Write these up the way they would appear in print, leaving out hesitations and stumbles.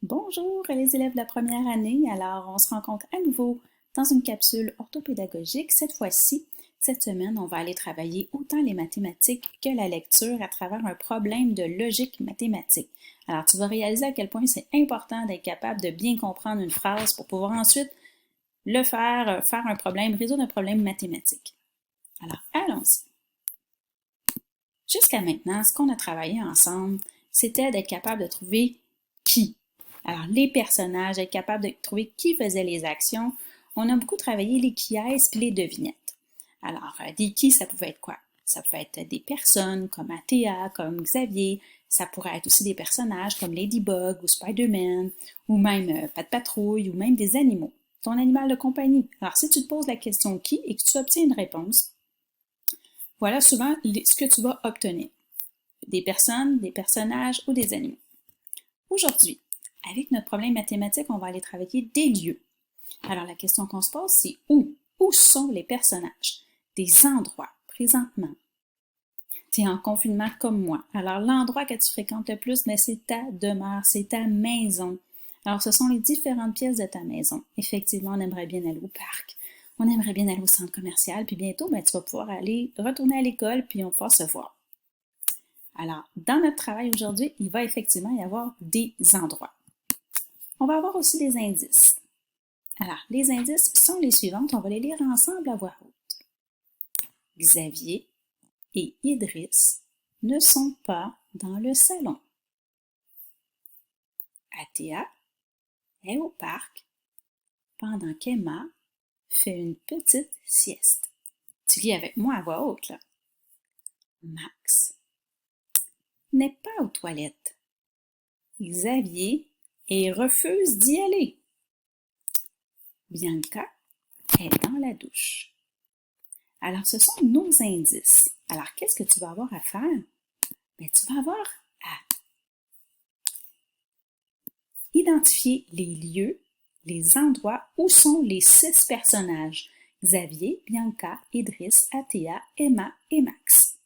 Bonjour les élèves de la première année. Alors, on se rencontre à nouveau dans une capsule orthopédagogique. Cette fois-ci, cette semaine, on va aller travailler autant les mathématiques que la lecture à travers un problème de logique mathématique. Alors, tu vas réaliser à quel point c'est important d'être capable de bien comprendre une phrase pour pouvoir ensuite faire un problème, résoudre un problème mathématique. Alors, allons-y. Jusqu'à maintenant, ce qu'on a travaillé ensemble, c'était d'être capable de trouver qui. Alors, les personnages, être capable de trouver qui faisait les actions. On a beaucoup travaillé les qui-est puis les devinettes. Alors, des qui, ça pouvait être quoi? Ça pouvait être des personnes comme Athéa, comme Xavier. Ça pourrait être aussi des personnages comme Ladybug ou Spider-Man, ou même Pat Patrouille, ou même des animaux. Ton animal de compagnie. Alors, si tu te poses la question qui et que tu obtiens une réponse, voilà souvent ce que tu vas obtenir. Des personnes, des personnages ou des animaux. Aujourd'hui, avec notre problème mathématique, on va aller travailler des lieux. Alors la question qu'on se pose, c'est où? Où sont les personnages? Des endroits, présentement. Tu es en confinement comme moi. Alors l'endroit que tu fréquentes le plus, mais c'est ta demeure, c'est ta maison. Alors ce sont les différentes pièces de ta maison. Effectivement, on aimerait bien aller au parc. On aimerait bien aller au centre commercial, puis bientôt, tu vas pouvoir retourner à l'école, puis on va pouvoir se voir. Alors, dans notre travail aujourd'hui, il va effectivement y avoir des endroits. On va avoir aussi des indices. Alors, les indices sont les suivants. On va les lire ensemble à voix haute. Xavier et Idriss ne sont pas dans le salon. Athéa est au parc pendant qu'Emma fait une petite sieste. Tu lis avec moi à voix haute, là. Max n'est pas aux toilettes. Xavier et refuse d'y aller. Bianca est dans la douche. Alors, ce sont nos indices. Alors, qu'est-ce que tu vas avoir à faire? Bien, tu vas avoir à identifier les lieux, les endroits où sont les 6 personnages. Xavier, Bianca, Idriss, Athéa, Emma et Max.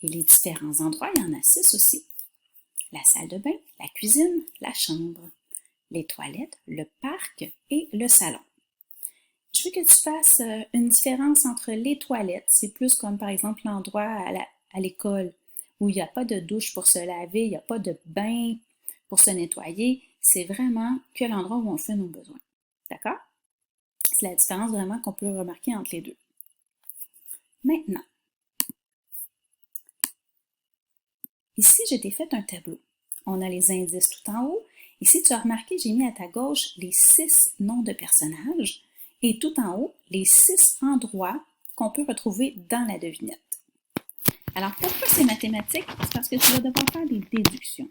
Et les différents endroits, il y en a 6 aussi. La salle de bain, la cuisine, la chambre, les toilettes, le parc et le salon. Je veux que tu fasses une différence entre les toilettes. C'est plus comme par exemple l'endroit à l'école où il n'y a pas de douche pour se laver, il n'y a pas de bain pour se nettoyer. C'est vraiment que l'endroit où on fait nos besoins. D'accord? C'est la différence vraiment qu'on peut remarquer entre les deux. Maintenant, ici, je t'ai fait un tableau. On a les indices tout en haut. Ici, tu as remarqué, j'ai mis à ta gauche les 6 noms de personnages et tout en haut, les 6 endroits qu'on peut retrouver dans la devinette. Alors, pourquoi c'est mathématique? C'est parce que tu vas devoir faire des déductions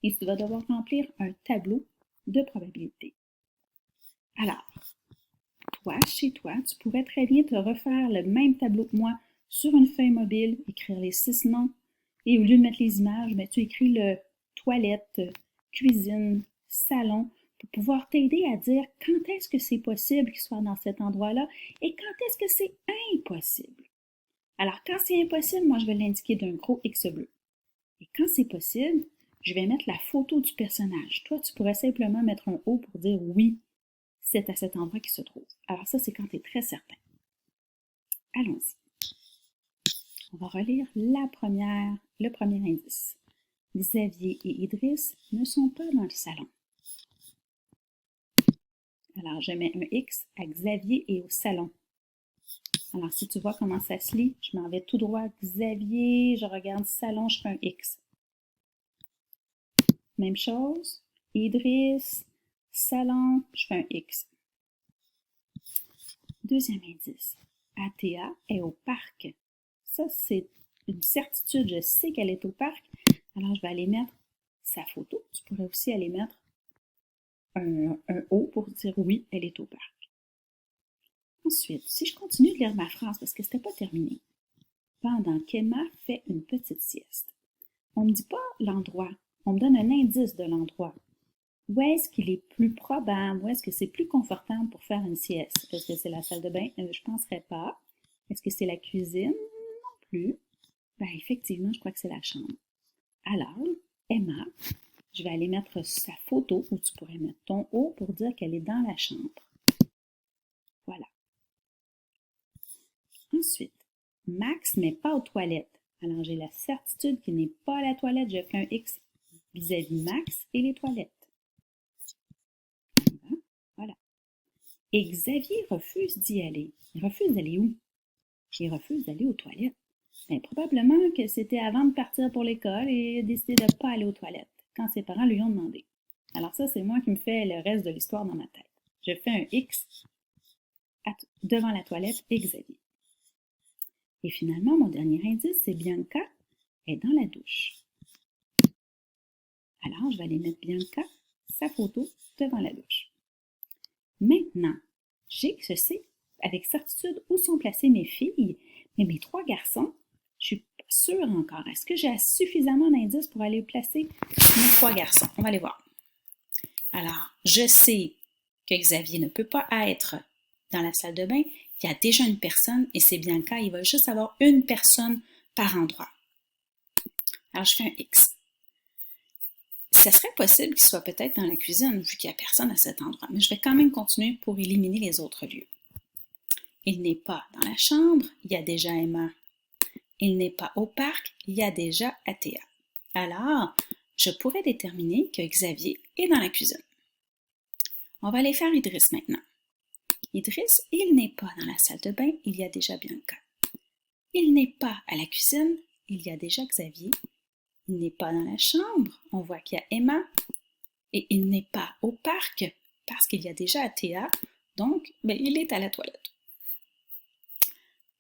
et tu vas devoir remplir un tableau de probabilité. Alors, toi, chez toi, tu pourrais très bien te refaire le même tableau que moi sur une feuille mobile, écrire les 6 noms et au lieu de mettre les images, tu écris le toilette, cuisine, salon pour pouvoir t'aider à dire quand est-ce que c'est possible qu'il soit dans cet endroit-là et quand est-ce que c'est impossible. Alors, quand c'est impossible, moi, je vais l'indiquer d'un gros X bleu. Et quand c'est possible, je vais mettre la photo du personnage. Toi, tu pourrais simplement mettre un O pour dire oui, c'est à cet endroit qu'il se trouve. Alors ça, c'est quand tu es très certain. Allons-y. On va relire le premier indice. Xavier et Idriss ne sont pas dans le salon. Alors, je mets un X à Xavier et au salon. Alors, si tu vois comment ça se lit, je m'en vais tout droit. Xavier, je regarde salon, je fais un X. Même chose. Idriss, salon, je fais un X. Deuxième indice. Athéa est au parc. Ça, c'est une certitude. Je sais qu'elle est au parc. Alors, je vais aller mettre sa photo. Tu pourrais aussi aller mettre un O pour dire oui, elle est au parc. Ensuite, si je continue de lire ma phrase parce que c'était pas terminé. Pendant qu'Emma fait une petite sieste. On ne me dit pas l'endroit. On me donne un indice de l'endroit. Où est-ce qu'il est plus probable? Où est-ce que c'est plus confortable pour faire une sieste? Est-ce que c'est la salle de bain? Je ne penserais pas. Est-ce que c'est la cuisine? Non plus. Ben, effectivement, je crois que c'est la chambre. Alors, Emma, je vais aller mettre sa photo, ou tu pourrais mettre ton haut pour dire qu'elle est dans la chambre. Voilà. Ensuite, Max n'est pas aux toilettes. Alors, j'ai la certitude qu'il n'est pas à la toilette. Je fais un X vis-à-vis Max et les toilettes. Voilà. Et Xavier refuse d'y aller. Il refuse d'aller où? Il refuse d'aller aux toilettes. Bien, probablement que c'était avant de partir pour l'école et il a décidé de ne pas aller aux toilettes quand ses parents lui ont demandé. Alors ça, c'est moi qui me fais le reste de l'histoire dans ma tête. Je fais un X devant la toilette et Xavier. Et finalement, mon dernier indice, c'est Bianca est dans la douche. Alors, je vais aller mettre Bianca, sa photo, devant la douche. Maintenant, je sais avec certitude où sont placées mes filles, mais mes 3 garçons, je suis pas sûre encore. Est-ce que j'ai suffisamment d'indices pour aller placer mes 3 garçons? On va aller voir. Alors, je sais que Xavier ne peut pas être dans la salle de bain. Il y a déjà une personne et c'est Bianca. Il va juste avoir une personne par endroit. Alors, je fais un X. Ça serait possible qu'il soit peut-être dans la cuisine, vu qu'il n'y a personne à cet endroit, mais je vais quand même continuer pour éliminer les autres lieux. Il n'est pas dans la chambre, il y a déjà Emma. Il n'est pas au parc, il y a déjà Athéa. Alors, je pourrais déterminer que Xavier est dans la cuisine. On va aller faire Idriss maintenant. Idriss, il n'est pas dans la salle de bain, il y a déjà Bianca. Il n'est pas à la cuisine, il y a déjà Xavier. Il n'est pas dans la chambre, on voit qu'il y a Emma. Et il n'est pas au parc, parce qu'il y a déjà Athéa, donc il est à la toilette.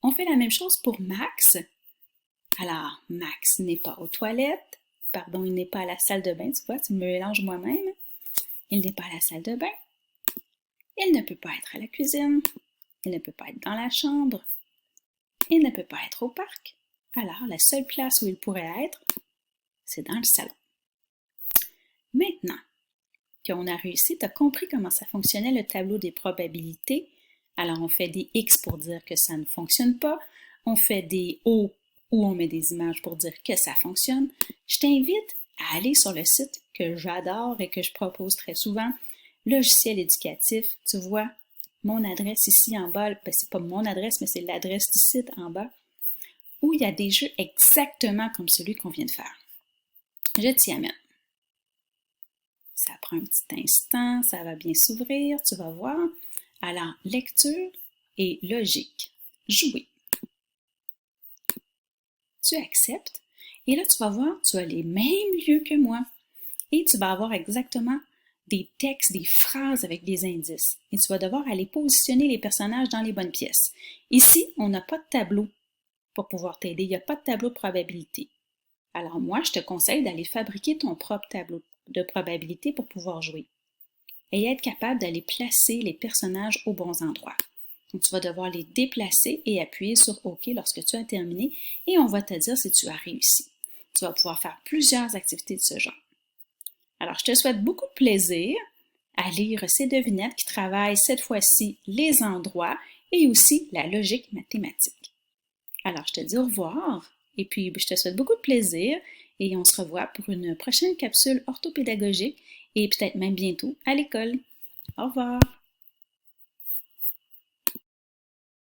On fait la même chose pour Max. Alors, Max n'est pas aux toilettes, pardon, il n'est pas à la salle de bain, tu vois, tu me mélanges moi-même. Il n'est pas à la salle de bain. Il ne peut pas être à la cuisine. Il ne peut pas être dans la chambre. Il ne peut pas être au parc. Alors, la seule place où il pourrait être, c'est dans le salon. Maintenant qu'on a réussi, tu as compris comment ça fonctionnait le tableau des probabilités. Alors, on fait des X pour dire que ça ne fonctionne pas. On fait des O où on met des images pour dire que ça fonctionne. Je t'invite à aller sur le site que j'adore et que je propose très souvent, Logiciel éducatif. Tu vois mon adresse ici en bas. Ben, c'est pas mon adresse, mais c'est l'adresse du site en bas, où il y a des jeux exactement comme celui qu'on vient de faire. Je t'y amène. Ça prend un petit instant, ça va bien s'ouvrir, tu vas voir. Alors, lecture et logique. Jouer. Tu acceptes et là, tu vas voir, tu as les mêmes lieux que moi et tu vas avoir exactement des textes, des phrases avec des indices et tu vas devoir aller positionner les personnages dans les bonnes pièces. Ici, on n'a pas de tableau pour pouvoir t'aider, il n'y a pas de tableau de probabilité. Alors moi, je te conseille d'aller fabriquer ton propre tableau de probabilité pour pouvoir jouer et être capable d'aller placer les personnages aux bons endroits. Donc, tu vas devoir les déplacer et appuyer sur OK lorsque tu as terminé et on va te dire si tu as réussi. Tu vas pouvoir faire plusieurs activités de ce genre. Alors, je te souhaite beaucoup de plaisir à lire ces devinettes qui travaillent cette fois-ci les endroits et aussi la logique mathématique. Alors, je te dis au revoir et puis je te souhaite beaucoup de plaisir et on se revoit pour une prochaine capsule orthopédagogique et peut-être même bientôt à l'école. Au revoir!